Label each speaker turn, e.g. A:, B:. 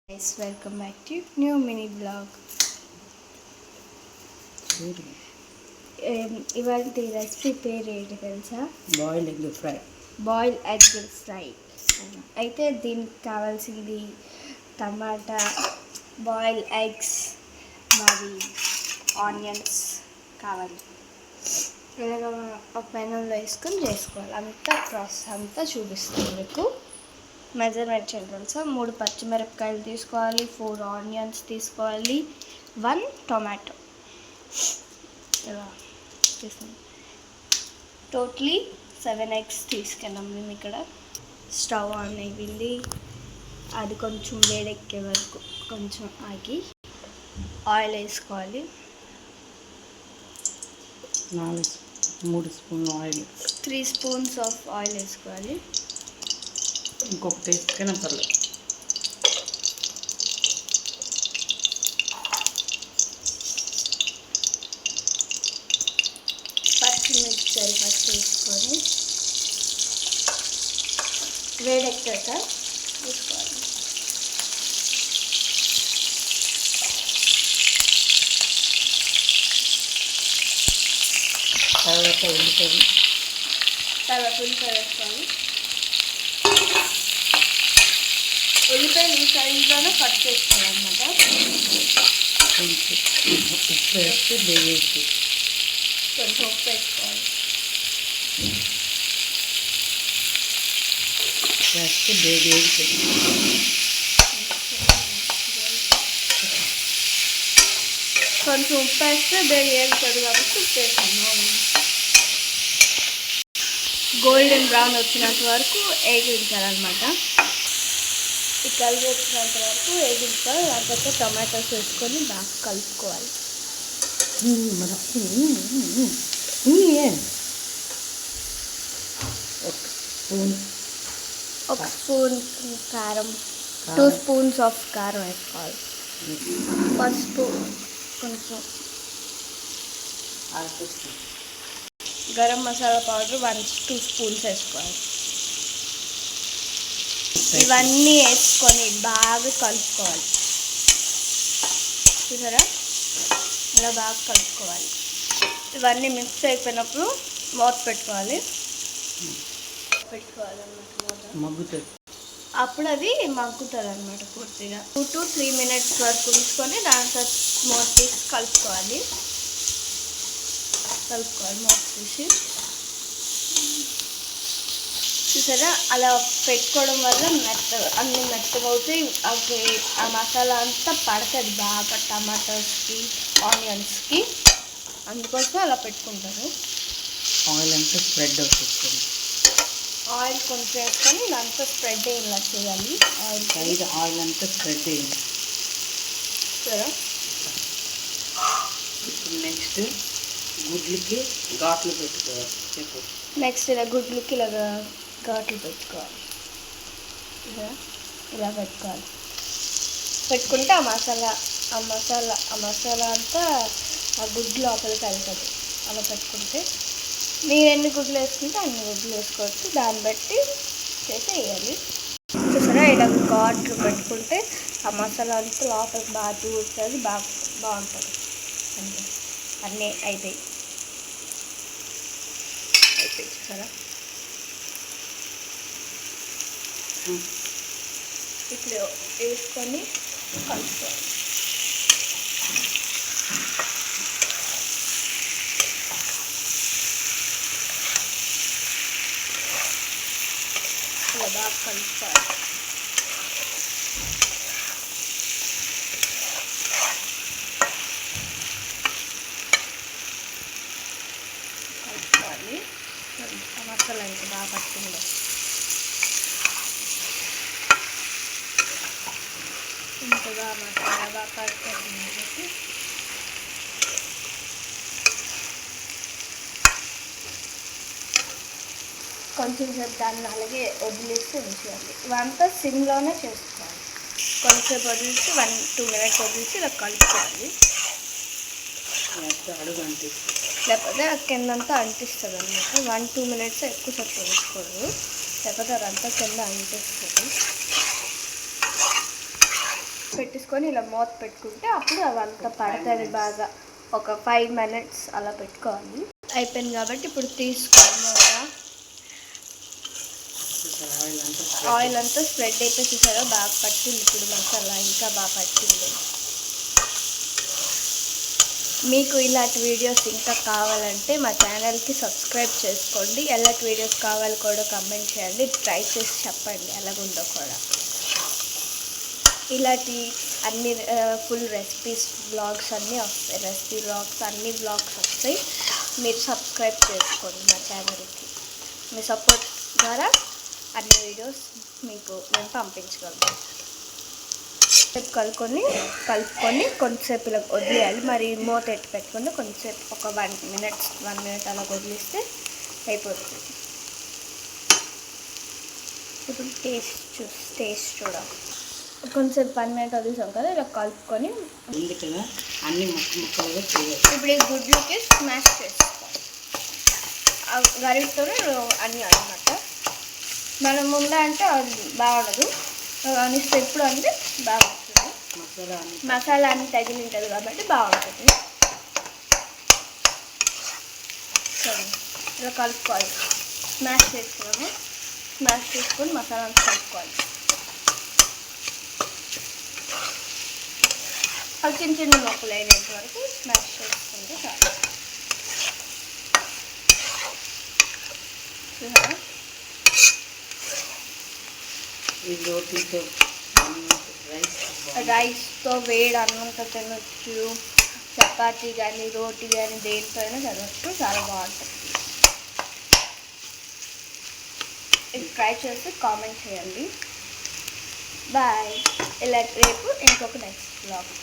A: Guys, welcome back to new mini vlog. ఇవాళ recipe పేరు ఏంటి తెలుసా? Boil egg fry. అయితే దీనికి కావాల్సింది టమాటా, బాయిల్ ఎగ్స్, మరి ఆనియన్స్ కావాలి. ఇలాగ ఒక పెనంలో వేసుకొని చేసుకోవాలి. అంతా ప్రాసెస్ అంతా చూపిస్తుంది మీకు. మెజర్మెంట్ తెలుసా? 3 పచ్చిమిరపకాయలు తీసుకోవాలి, 4 ఆనియన్స్ తీసుకోవాలి, 1 టొమాటో. ఇలా తీసుకోండి. టోటలీ 7 ఎగ్స్ తీసుకెళ్ళాం మేము ఇక్కడ. స్టవ్ ఆన్ అయ్యింది. అది కొంచెం వేడెక్కే వరకు కొంచెం ఆగి ఆయిల్ వేసుకోవాలి.
B: 3 స్పూన్లు ఆయిల్,
A: 3 స్పూన్స్ ఆఫ్ ఆయిల్ వేసుకోవాలి.
B: ఇంకొకటి వేసుకునే పర్లేదు.
A: పచ్చిమిర్చి ఫస్ట్ వేసుకొని వేడెక్కాక వేసుకోవాలి.
B: తర్వాత
A: ఉల్లిపాయ వేసుకోవాలి. ఉల్లిపాయలు ఈ సైజులోనే కట్ చేసుకోవాలన్నమాట.
B: కొంచెం ఉప్పు వేసి వేసి
A: కొంచెం ఉప్పు వేసుకోవాలి.
B: వేస్తే వేసి
A: కొంచెం ఉప్పు వేస్తే వేగుతుంది కాబట్టి ఉప్పు వేసాను. గోల్డెన్ బ్రౌన్ వచ్చినంత వరకు వేగించాలన్నమాట. ఈ కలర్ వచ్చినంత వరకు వేగించాలి. లేకపోతే టొమాటోస్ వేసుకొని బాగా కలుపుకోవాలి. ఒక స్పూన్ కారం, 2 స్పూన్స్ ఆఫ్ కారం వేసుకోవాలి. పసుపు కొంచెం, గరం మసాలా పౌడర్ 2 స్పూన్స్ వేసుకోవాలి. ఇవన్నీ వేసుకొని బాగా కలుపుకోవాలి. చూసారా? ఇలా బాగా కలుపుకోవాలి. ఇవన్నీ మిక్స్ అయిపోయినప్పుడు మూత పెట్టుకోవాలి.
B: మగ్గుతుంది.
A: అప్పుడు అది మగ్గుతుంది అన్నమాట పూర్తిగా. 2 to 3 minutes వరకు ఉంచుకొని దాంతో మూత తీసి కలుపుకోవాలి. మూత తీసి. చూసారా? అలా పెట్టుకోవడం వల్ల అన్ని మెత్తగా అవుతాయి. అవి ఆ మసాలా అంతా పడుతుంది బాగా టమాటోస్కి, ఆనియన్స్కి. అందుకోసం అలా పెట్టుకుంటారు.
B: ఆయిల్ అంతా స్ప్రెడ్ అవుతుంది.
A: ఆయిల్ కొంచెం వేసుకొని దాంతో స్ప్రెడ్ అయ్యేలా చేయాలి.
B: ఆయిల్ అంతా స్ప్రెడ్ అయ్యింది.
A: సరే,
B: ఇప్పుడు నెక్స్ట్ గుడ్లకి ఘాట్లు పెట్టుకోవాలి.
A: నెక్స్ట్ ఇలా గుడ్లకి ఇలాగా ఘాట్లు పెట్టుకోవాలి. ఇలా పెట్టుకోవాలి. పెట్టుకుంటే ఆ మసాలా అంతా ఆ గుడ్డు లోపలికి వెళ్తుంది. అలా పెట్టుకుంటే మీరు ఎన్ని గుడ్లు వేసుకుంటే అన్ని గుడ్లు వేసుకోవచ్చు. దాన్ని బట్టి చేసి వేయాలి. చూసారా? ఇలా ఘాట్లు పెట్టుకుంటే ఆ మసాలా అంతా లోపలికి బాగా దూరుతుంది, బాగుంటుంది. అన్నీ అయిపోయి చూసారా? ఇప్పుడు వేసుకొని కలుపుకోవాలి. ఇలా బాగా కలుపుకోవాలి. మసాలా ఇంకా బాగా పట్టుకుంది. ఇంతగా మసాలా బాగా పట్టుకుంది. కొంచెం సేపు దాన్ని అలాగే వదిలేసి ఉంచాలి. ఇవంతా సిమ్లోనే చేసుకోవాలి. కొంచెంసేపు వదిలేసి 1-2 minutes వదిలేసి ఇలా కలుపుకోవాలి. లేకపోతే ఆ కిందంతా అంటిస్తుంది అన్నమాట. 1-2 minutes ఎక్కువసేపు వేసుకోరు, లేకపోతే అదంతా కింద అంటిస్తుంది. పెట్టేసుకొని ఇలా మూత పెట్టుకుంటే అప్పుడు అవంతా పడుతుంది బాగా. ఒక 5 minutes అలా పెట్టుకోవాలి. అయిపోయింది కాబట్టి ఇప్పుడు తీసుకోవాలి మూత. ఆయిల్ అంతా స్ప్రెడ్ అయిపోయి చూసారా బాగా పట్టింది. ఇప్పుడు మసాలా ఇంకా బాగా పట్టింది. మీకు ఇలాంటి వీడియోస్ ఇంకా కావాలంటే మా ఛానల్కి సబ్స్క్రైబ్ చేసుకోండి. ఎలాంటి వీడియోస్ కావాలి కూడా కమెంట్ చేయండి. ట్రై చేసి చెప్పండి ఎలాగుందో కూడా. ఇలాంటి అన్ని ఫుల్ రెసిపీస్ బ్లాగ్స్ అన్నీ వస్తాయి. రెసిపీ బ్లాగ్స్ అన్ని బ్లాగ్స్ వస్తాయి. మీరు సబ్స్క్రైబ్ చేసుకోండి మా ఛానల్కి. మీ సపోర్ట్ ద్వారా అన్ని వీడియోస్ మీకు మేము పంపించగలుగుతాం. కలుపుకొని కొంచెంసేపు ఇలా వదిలేయాలి. మరి మూత ఎట్టి పెట్టుకుంటే కొంచెంసేపు ఒక 1 minute అలా వదిలిస్తే అయిపోతుంది. ఇప్పుడు టేస్ట్ చూడాలి. కొంచెంసేపు 1 minute వదిలేసాం కదా, ఇలా కలుపుకొని
B: అన్ని ముక్కలుగా
A: ఇప్పుడు ఈ గుడ్లకి స్మాష్ చేసుకోవాలి. గరిటతో అన్నీ అనమాట. మనం ముందే అంటే అది బాగుండదు, అనిస్తే ఎప్పుడు అంటే బాగుంటుంది. మసాలా అన్ని తగిలి ఉంటుంది కాబట్టి బాగుంటుంది. సరే ఇలా కలుపుకోవాలి. స్మాష్ చేసుకొని మసాలా అంతా కలుపుకోవాలి. అవి చిన్న చిన్న ముక్కలు అయినంత వరకు స్మాష్ చేసుకుంటే చాలు. చూసారా రైస్తో వేడి అన్నంతో తినొచ్చు, చపాతీ కానీ రోటీ కానీ దేనితో అయినా తినొచ్చు. చాలా బాగుంటుంది. ఇది ట్రై చేసి కామెంట్ చేయండి. బాయ్. ఇలా రేపు ఇంకొక నెక్స్ట్ బ్లాగ్.